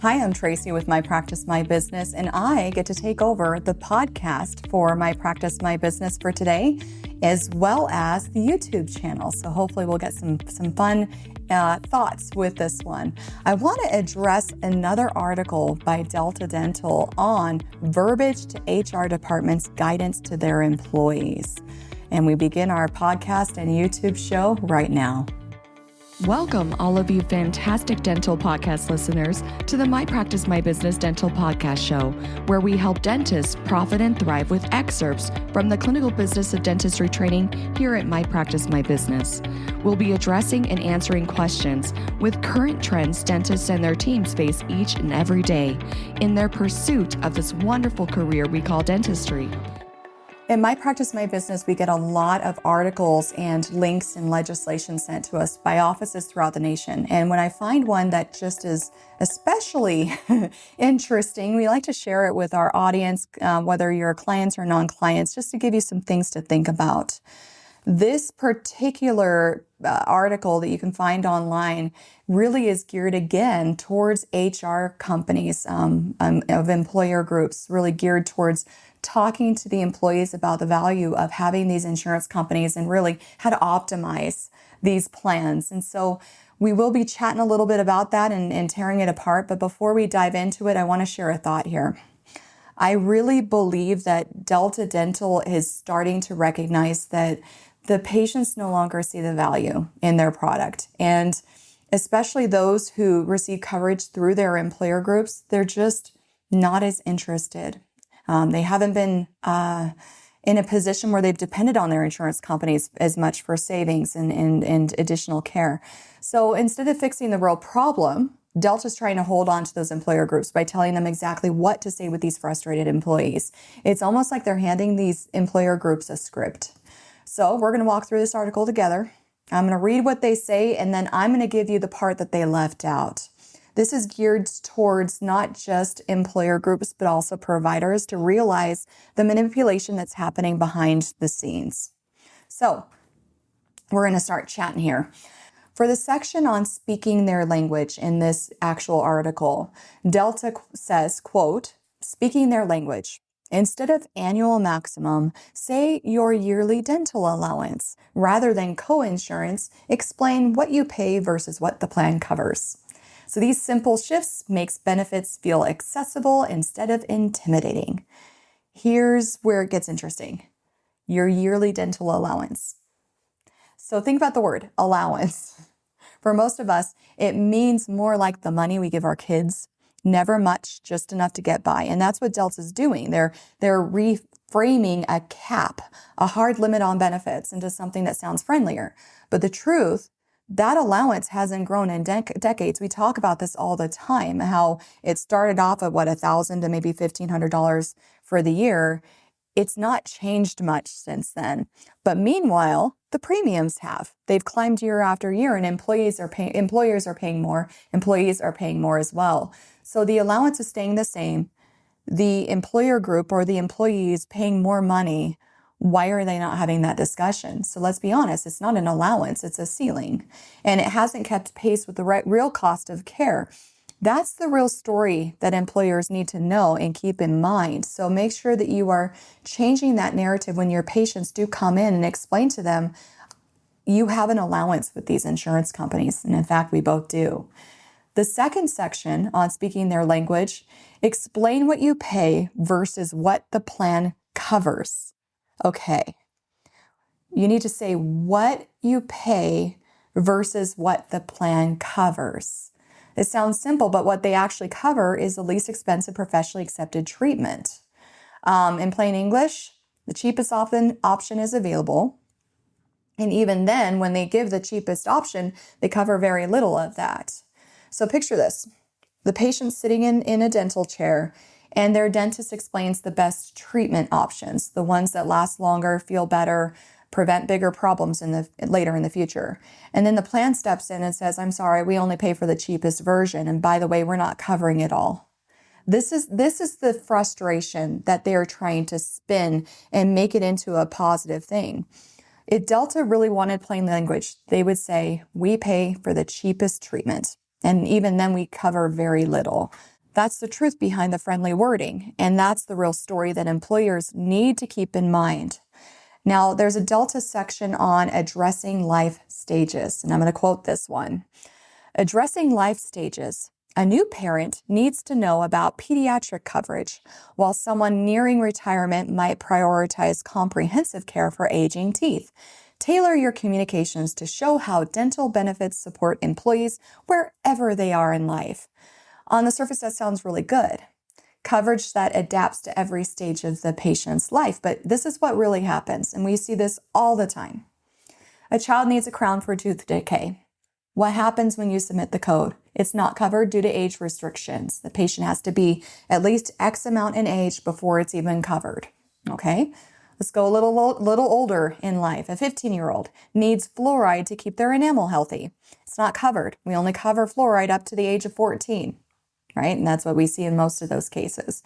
Hi, I'm Tracy with My Practice, My Business, and I get to take over the podcast for My Practice, My Business for today, as well as the YouTube channel. So hopefully we'll get some fun thoughts with this one. I want to address another article by Delta Dental on verbiage to HR departments' guidance to their employees. And we begin our podcast and YouTube show right now. Welcome, all of you fantastic dental podcast listeners, to the My Practice, My Business dental podcast show, where we help dentists profit and thrive with excerpts from the clinical business of dentistry training here at My Practice, My Business. We'll be addressing and answering questions with current trends dentists and their teams face each and every day in their pursuit of this wonderful career we call dentistry. In My Practice, My Business, we get a lot of articles and links and legislation sent to us by offices throughout the nation. And when I find one that just is especially interesting, we like to share it with our audience, whether you're clients or non-clients, just to give you some things to think about. This particular article that you can find online really is geared again towards HR companies of employer groups, really geared towards talking to the employees about the value of having these insurance companies and really how to optimize these plans. And so we will be chatting a little bit about that and tearing it apart. But before we dive into it, I want to share a thought here. I really believe that Delta Dental is starting to recognize that the patients no longer see the value in their product. And especially those who receive coverage through their employer groups, they're just not as interested. They haven't been in a position where they've depended on their insurance companies as much for savings and additional care. So instead of fixing the real problem, Delta's trying to hold on to those employer groups by telling them exactly what to say with these frustrated employees. It's almost like they're handing these employer groups a script. So we're going to walk through this article together. I'm going to read what they say, and then I'm going to give you the part that they left out. This is geared towards not just employer groups, but also providers to realize the manipulation that's happening behind the scenes. So we're going to start chatting here. For the section on speaking their language in this actual article, Delta says, quote, speaking their language. Instead of annual maximum, say your yearly dental allowance. Rather than co-insurance, explain what you pay versus what the plan covers. So these simple shifts makes benefits feel accessible instead of intimidating. Here's where it gets interesting. Your yearly dental allowance. So think about the word allowance. For most of us, it means more like the money we give our kids. Never much, just enough to get by. And that's what Delta's doing. They're reframing a cap, a hard limit on benefits, into something that sounds friendlier. But the truth, that allowance hasn't grown in decades. We talk about this all the time, how it started off at $1,000 to maybe $1,500 for the year. It's not changed much since then. But meanwhile, the premiums have. They've climbed year after year, and employers are paying more. Employees are paying more as well. So the allowance is staying the same. The employer group or the employees paying more money. Why are they not having that discussion? So let's be honest, it's not an allowance, it's a ceiling. And it hasn't kept pace with the real cost of care. That's the real story that employers need to know and keep in mind. So make sure that you are changing that narrative when your patients do come in and explain to them, you have an allowance with these insurance companies. And in fact, we both do. The second section on speaking their language, explain what you pay versus what the plan covers. Okay, you need to say what you pay versus what the plan covers. It sounds simple, but what they actually cover is the least expensive professionally accepted treatment. In plain English, the cheapest option is available. And even then, when they give the cheapest option, they cover very little of that. So picture this. The patient's sitting in a dental chair, and their dentist explains the best treatment options, the ones that last longer, feel better, prevent bigger problems later in the future. And then the plan steps in and says, I'm sorry, we only pay for the cheapest version. And by the way, we're not covering it all. This is the frustration that they're trying to spin and make it into a positive thing. If Delta really wanted plain language, they would say, we pay for the cheapest treatment. And even then, we cover very little. That's the truth behind the friendly wording. And that's the real story that employers need to keep in mind. Now, there's a Delta section on addressing life stages, and I'm going to quote this one. Addressing life stages. A new parent needs to know about pediatric coverage, while someone nearing retirement might prioritize comprehensive care for aging teeth. Tailor your communications to show how dental benefits support employees wherever they are in life. On the surface, that sounds really good. Coverage that adapts to every stage of the patient's life, but this is what really happens, and we see this all the time. A child needs a crown for tooth decay. What happens when you submit the code? It's not covered due to age restrictions. The patient has to be at least X amount in age before it's even covered. Okay? Let's go a little older in life. A 15-year-old needs fluoride to keep their enamel healthy. It's not covered. We only cover fluoride up to the age of 14, right? And that's what we see in most of those cases.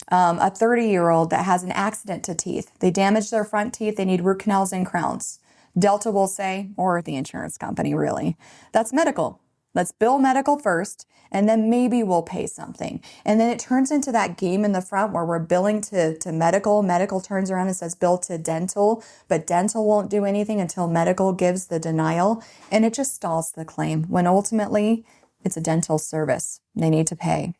A 30-year-old that has an accident to teeth. They damage their front teeth. They need root canals and crowns. Delta will say, or the insurance company really, that's medical. Let's bill medical first, and then maybe we'll pay something. And then it turns into that game in the front where we're billing to medical. Medical turns around and says bill to dental, but dental won't do anything until medical gives the denial. And it just stalls the claim when ultimately it's a dental service. They need to pay.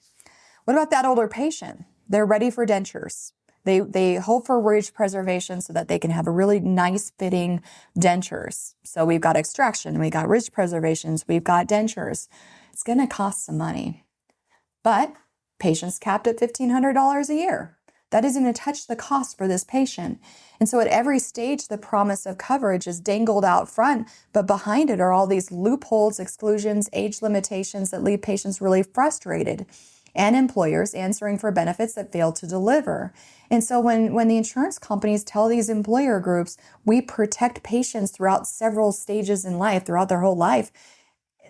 What about that older patient? They're ready for dentures. They hope for ridge preservation so that they can have a really nice fitting dentures. So we've got extraction, we've got ridge preservations, we've got dentures. It's going to cost some money, but patient's capped at $1,500 a year. That isn't going to touch the cost for this patient. And so at every stage, the promise of coverage is dangled out front, but behind it are all these loopholes, exclusions, age limitations that leave patients really frustrated, and employers answering for benefits that fail to deliver. And so when the insurance companies tell these employer groups, we protect patients throughout several stages in life, throughout their whole life,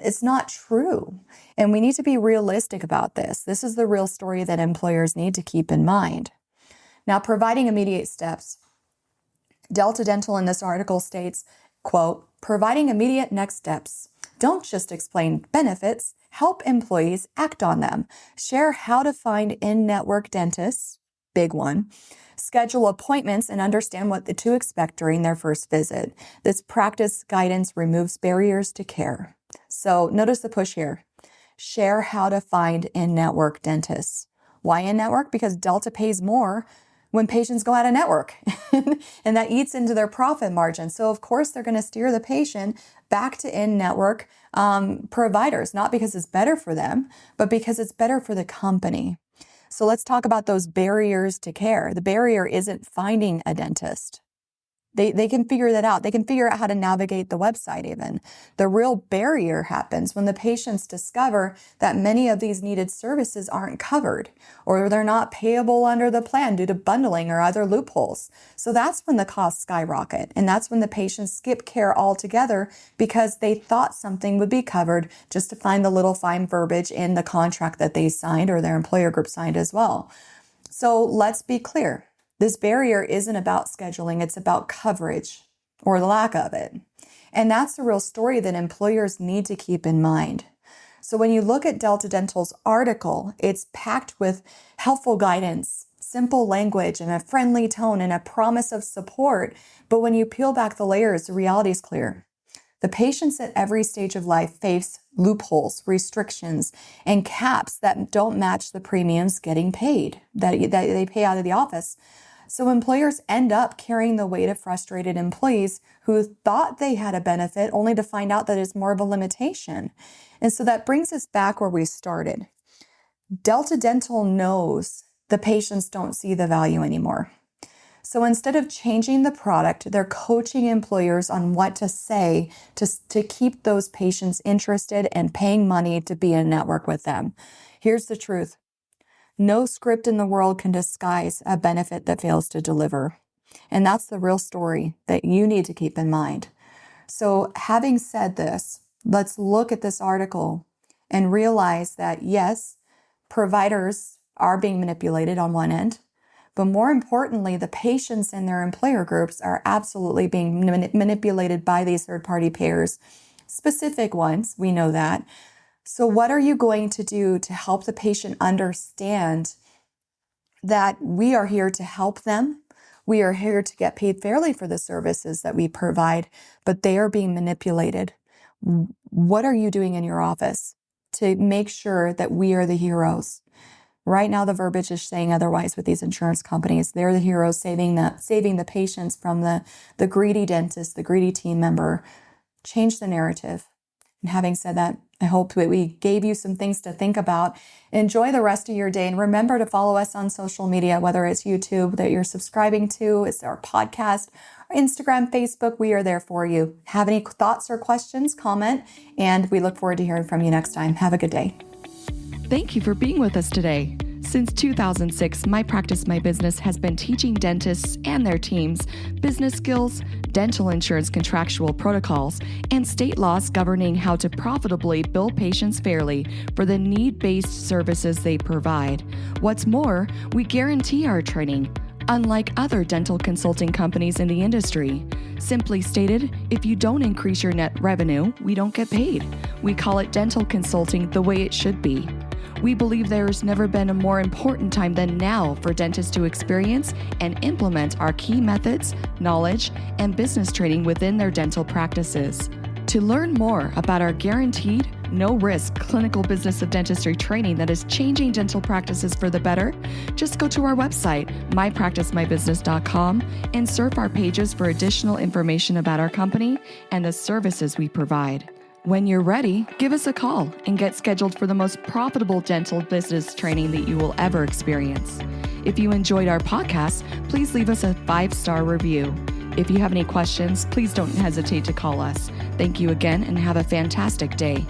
it's not true. And we need to be realistic about this. This is the real story that employers need to keep in mind. Now, providing immediate steps. Delta Dental in this article states, quote, providing immediate next steps. Don't just explain benefits, help employees act on them. Share how to find in-network dentists, big one. Schedule appointments and understand what to expect during their first visit. This practice guidance removes barriers to care. So notice the push here. Share how to find in-network dentists. Why in-network? Because Delta pays more when patients go out of network and that eats into their profit margin. So of course they're going to steer the patient back to in-network providers, not because it's better for them, but because it's better for the company. So let's talk about those barriers to care. The barrier isn't finding a dentist. They can figure that out. They can figure out how to navigate the website even. The real barrier happens when the patients discover that many of these needed services aren't covered or they're not payable under the plan due to bundling or other loopholes. So that's when the costs skyrocket. And that's when the patients skip care altogether because they thought something would be covered just to find the little fine verbiage in the contract that they signed or their employer group signed as well. So let's be clear. This barrier isn't about scheduling, it's about coverage or the lack of it. And that's the real story that employers need to keep in mind. So when you look at Delta Dental's article, it's packed with helpful guidance, simple language, and a friendly tone and a promise of support. But when you peel back the layers, the reality is clear. The patients at every stage of life face loopholes, restrictions, and caps that don't match the premiums getting paid, that they pay out of the office. So employers end up carrying the weight of frustrated employees who thought they had a benefit only to find out that it's more of a limitation. And so that brings us back where we started. Delta Dental knows the patients don't see the value anymore. So instead of changing the product, they're coaching employers on what to say to keep those patients interested and paying money to be in network with them. Here's the truth. No script in the world can disguise a benefit that fails to deliver. And that's the real story that you need to keep in mind. So having said this, let's look at this article and realize that yes, providers are being manipulated on one end, but more importantly, the patients and their employer groups are absolutely being manipulated by these third-party payers. Specific ones, we know that. So what are you going to do to help the patient understand that we are here to help them? We are here to get paid fairly for the services that we provide, but they are being manipulated. What are you doing in your office to make sure that we are the heroes? Right now, the verbiage is saying otherwise with these insurance companies. They're the heroes saving the patients from the greedy dentist, the greedy team member. Change the narrative. And having said that, I hope that we gave you some things to think about. Enjoy the rest of your day. And remember to follow us on social media, whether it's YouTube that you're subscribing to, it's our podcast, our Instagram, Facebook. We are there for you. Have any thoughts or questions, comment, and we look forward to hearing from you next time. Have a good day. Thank you for being with us today. Since 2006, My Practice, My Business has been teaching dentists and their teams business skills, dental insurance contractual protocols, and state laws governing how to profitably bill patients fairly for the need-based services they provide. What's more, we guarantee our training, unlike other dental consulting companies in the industry. Simply stated, if you don't increase your net revenue, we don't get paid. We call it dental consulting the way it should be. We believe there has never been a more important time than now for dentists to experience and implement our key methods, knowledge, and business training within their dental practices. To learn more about our guaranteed, no-risk clinical business of dentistry training that is changing dental practices for the better, just go to our website, mypracticemybusiness.com, and surf our pages for additional information about our company and the services we provide. When you're ready, give us a call and get scheduled for the most profitable dental business training that you will ever experience. If you enjoyed our podcast, please leave us a 5-star review. If you have any questions, please don't hesitate to call us. Thank you again and have a fantastic day.